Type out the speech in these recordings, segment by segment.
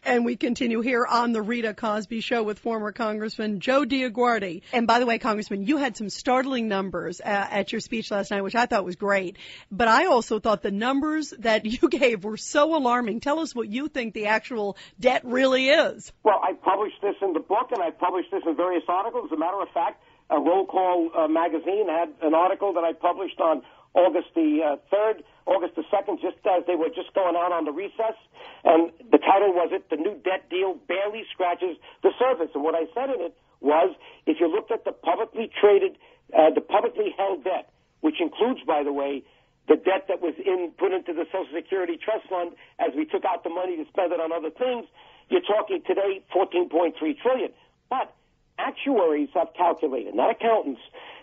And we continue here on the Rita Cosby Show with former Congressman Joe DioGuardi. And by the way, Congressman, you had some startling numbers at your speech last night, which I thought was great. But I also thought the numbers that you gave were so alarming. Tell us what you think the actual debt really is. Well, I published this in the book, and I published this in various articles. As a matter of fact, Roll Call magazine had an article that I published on August the 3rd, August the 2nd, just as they were just going out on the recess. And the title was The New Debt Deal Barely Scratches the Surface. And what I said in it was, if you looked at the publicly traded, the publicly held debt, which includes, by the way, the debt that was put into the Social Security Trust Fund as we took out the money to spend it on other things, you're talking today $14.3 trillion. But actuaries have calculated, not accountants,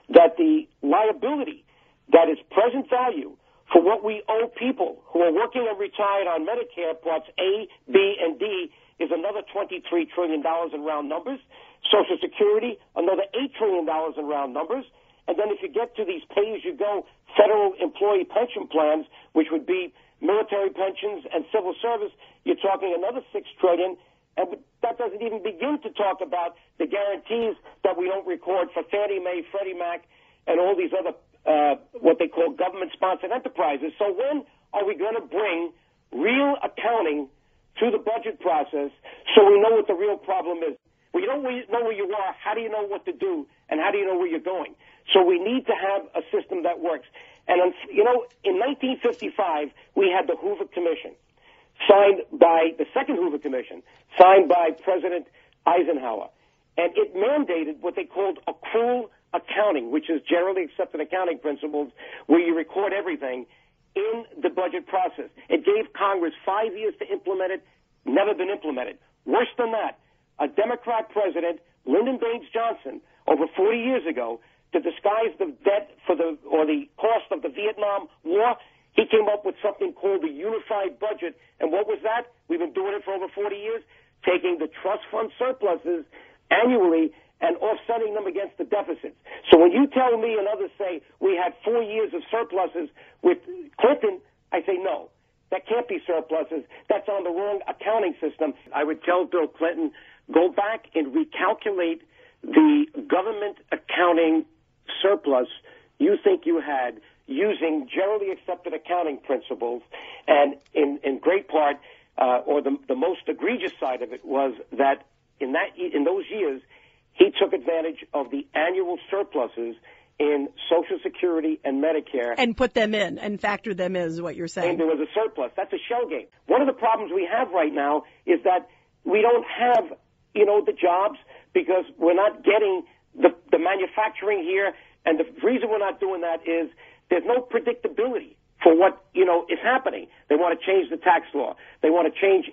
that the liability that is present value for what we owe people who are working and retired on Medicare Parts A, B, and D is another $23 trillion in round numbers. Social Security, another $8 trillion in round numbers. And then if you get to these pay-as-you-go federal employee pension plans, which would be military pensions and civil service, you're talking another $6 trillion. And that doesn't even begin to talk about the guarantees that we don't record for Fannie Mae, Freddie Mac, and all these other what they call government-sponsored enterprises. So when are we going to bring real accounting through the budget process so we know what the real problem is? Well, you don't know where you are. How do you know what to do? And how do you know where you're going? So we need to have a system that works. And, you know, in 1955, we had the Hoover Commission, signed by the second Hoover Commission, signed by President Eisenhower. And it mandated what they called accrual accounting, which is generally accepted accounting principles, where you record everything in the budget process. It gave Congress 5 years to implement it, never been implemented. Worse than that, a Democrat president, Lyndon Baines Johnson, over 40 years ago, to disguise the debt for the cost of the Vietnam War, he came up with something called the unified budget. And what was that? We've been doing it for over 40 years, taking the trust fund surpluses annually and offsetting them against the deficits. So when you tell me and others say we had 4 years of surpluses with Clinton, I say no. That can't be surpluses. That's on the wrong accounting system. I would tell Bill Clinton, go back and recalculate the government accounting surplus you think you had using generally accepted accounting principles. And in great part, or the most egregious side of it was that in those years, he took advantage of the annual surpluses in Social Security and Medicare. And put them in and factor them in is what you're saying. And there was a surplus. That's a shell game. One of the problems we have right now is that we don't have, the jobs because we're not getting the manufacturing here. And the reason we're not doing that is there's no predictability for what, is happening. They want to change the tax law. They want to change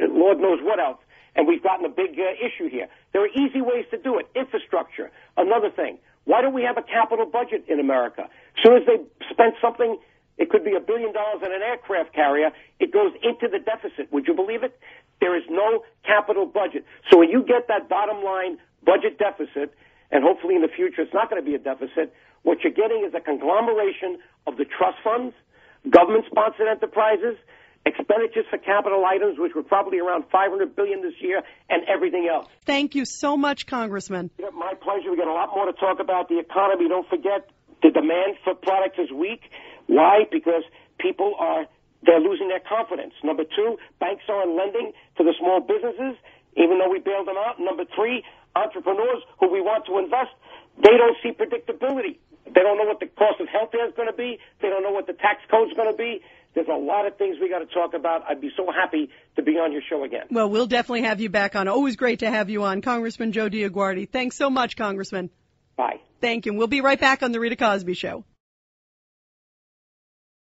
Lord knows what else. And we've gotten a big issue here. There are easy ways to do it. Infrastructure, another thing. Why don't we have a capital budget in America? As soon as they spend something, it could be $1 billion in an aircraft carrier, it goes into the deficit. Would you believe it? There is no capital budget. So when you get that bottom line budget deficit, and hopefully in the future it's not going to be a deficit, what you're getting is a conglomeration of the trust funds, government-sponsored enterprises, expenditures for capital items, which were probably around $500 billion this year, and everything else. Thank you so much, Congressman. My pleasure. We got a lot more to talk about the economy. Don't forget, the demand for products is weak. Why? Because they're losing their confidence. Number two, banks aren't lending to the small businesses, even though we bailed them out. Number three, entrepreneurs who we want to invest, they don't see predictability. They don't know what the cost of health care is going to be. They don't know what the tax code is going to be. There's a lot of things we got to talk about. I'd be so happy to be on your show again. Well, we'll definitely have you back on. Always great to have you on. Congressman Joe DioGuardi. Thanks so much, Congressman. Bye. Thank you. We'll be right back on The Rita Cosby Show.